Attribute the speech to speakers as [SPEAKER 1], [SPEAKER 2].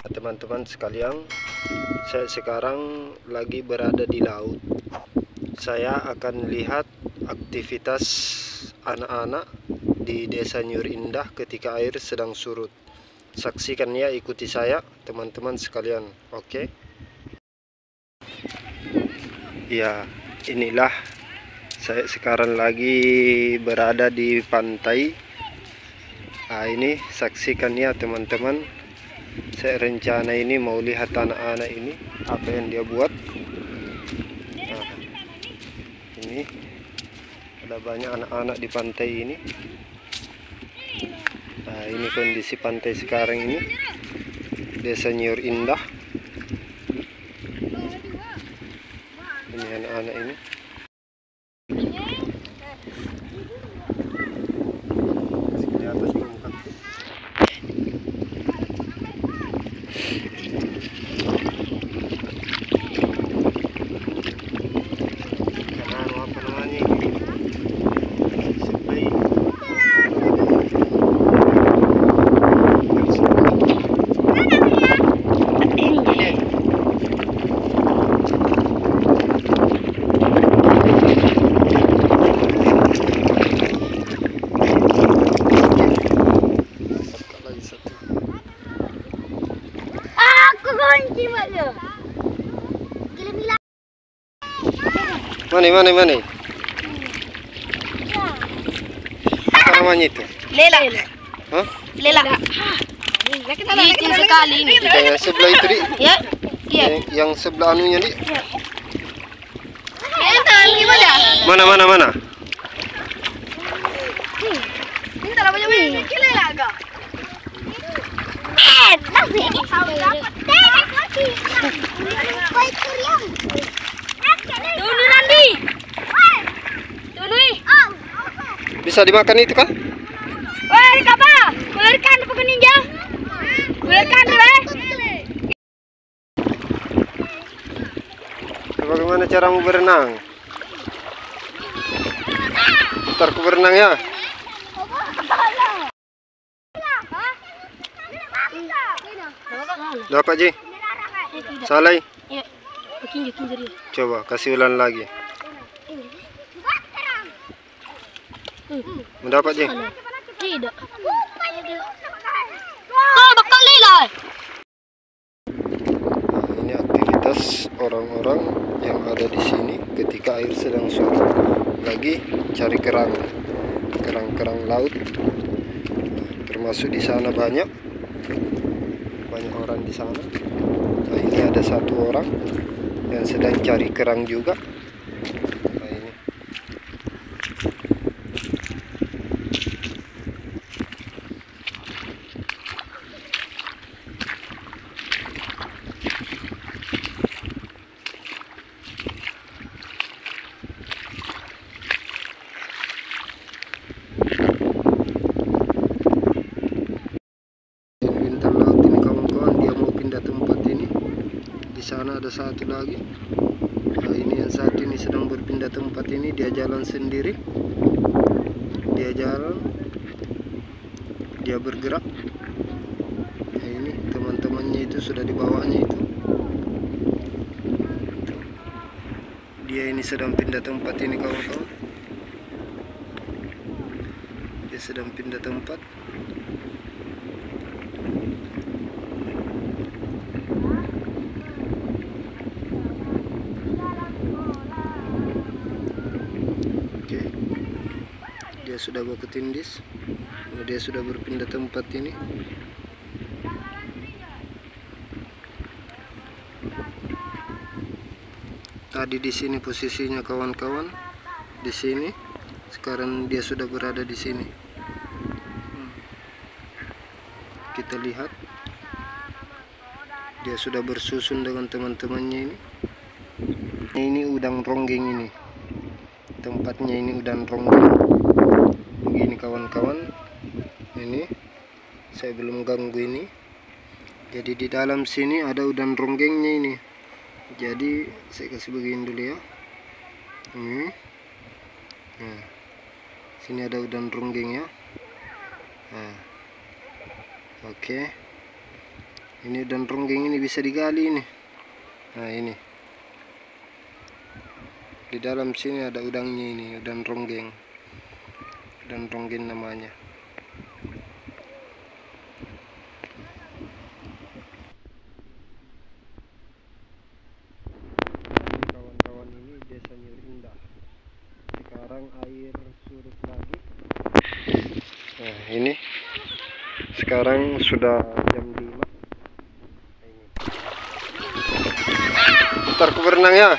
[SPEAKER 1] Teman-teman sekalian, saya sekarang lagi berada di laut. Saya akan lihat aktivitas anak-anak di Desa Nyur Indah ketika air sedang surut. Saksikan ya, ikuti saya teman-teman sekalian. Oke. Ya, inilah saya sekarang lagi berada di pantai. Nah, ini saksikan ya teman-teman. Saya rencana ini mau lihat anak-anak ini apa yang dia buat. Nah, ini ada banyak anak-anak di pantai ini. Nah, ini kondisi pantai sekarang ini, Desa Nyur Indah. Ini anak-anak ini. Di atas muka. Mana? Apa namanya itu?
[SPEAKER 2] Lela.
[SPEAKER 1] Hah?
[SPEAKER 2] Lela. Licin sekali ini.
[SPEAKER 1] Yang sebelah itu, Di?
[SPEAKER 2] Ya. Iya.
[SPEAKER 1] Yang sebelah anunya, Di?
[SPEAKER 2] Gimana?
[SPEAKER 1] Mana?
[SPEAKER 2] Minta lah banyak Lela agak. Tunggu Randi. Tunggu.
[SPEAKER 1] Bisa dimakan itu kan?
[SPEAKER 2] Woi, kapa? Kulirkan apa ninja? Kulirkan deh.
[SPEAKER 1] Bagaimana caramu berenang? Ntar ku berenang ya. Dapat, Ji? Salai?
[SPEAKER 2] Ya. Kinjir.
[SPEAKER 1] Coba kasih ulang lagi. Mendapat, Ji?
[SPEAKER 2] Tidak. Oh, bakal Lela.
[SPEAKER 1] Ini aktivitas orang-orang yang ada di sini ketika air sedang surut. Lagi cari kerang laut. Termasuk di sana banyak orang di sana. Nah, ini ada satu orang yang sedang cari kerang juga. Nah, ini. Bintang laut ini kawan-kawan, dia mau pindah tempat ini. Di sana ada satu lagi. Nah, ini yang satu ini sedang berpindah tempat ini. Dia jalan sendiri. Dia jalan. Dia bergerak. Nah, ini teman-temannya itu sudah dibawanya itu. Dia ini sedang pindah tempat ini kawan-kawan. Dia sedang pindah tempat. Oke. Dia sudah bawa ke tindis. Dia sudah berpindah tempat ini. Tadi di sini posisinya kawan-kawan, di sini. Sekarang dia sudah berada di sini. Kita lihat, dia sudah bersusun dengan teman-temannya ini. Ini udang ronggeng ini. Tempatnya ini udang ronggeng. Begini kawan-kawan. Ini saya belum ganggu ini. Jadi di dalam sini ada udang ronggengnya ini. Jadi saya kasih begini dulu ya. Nah, sini ada udang ronggeng ya. Nah, oke. Ini udang ronggeng ini bisa digali ini. Nah ini. Di dalam sini ada udangnya ini, udang ronggeng. Udang ronggeng namanya. Kawan-kawan, ini desa Nyurindah. Sekarang air surut lagi. Nah ini. Sekarang sudah jam 5. Ntar aku berenang ya.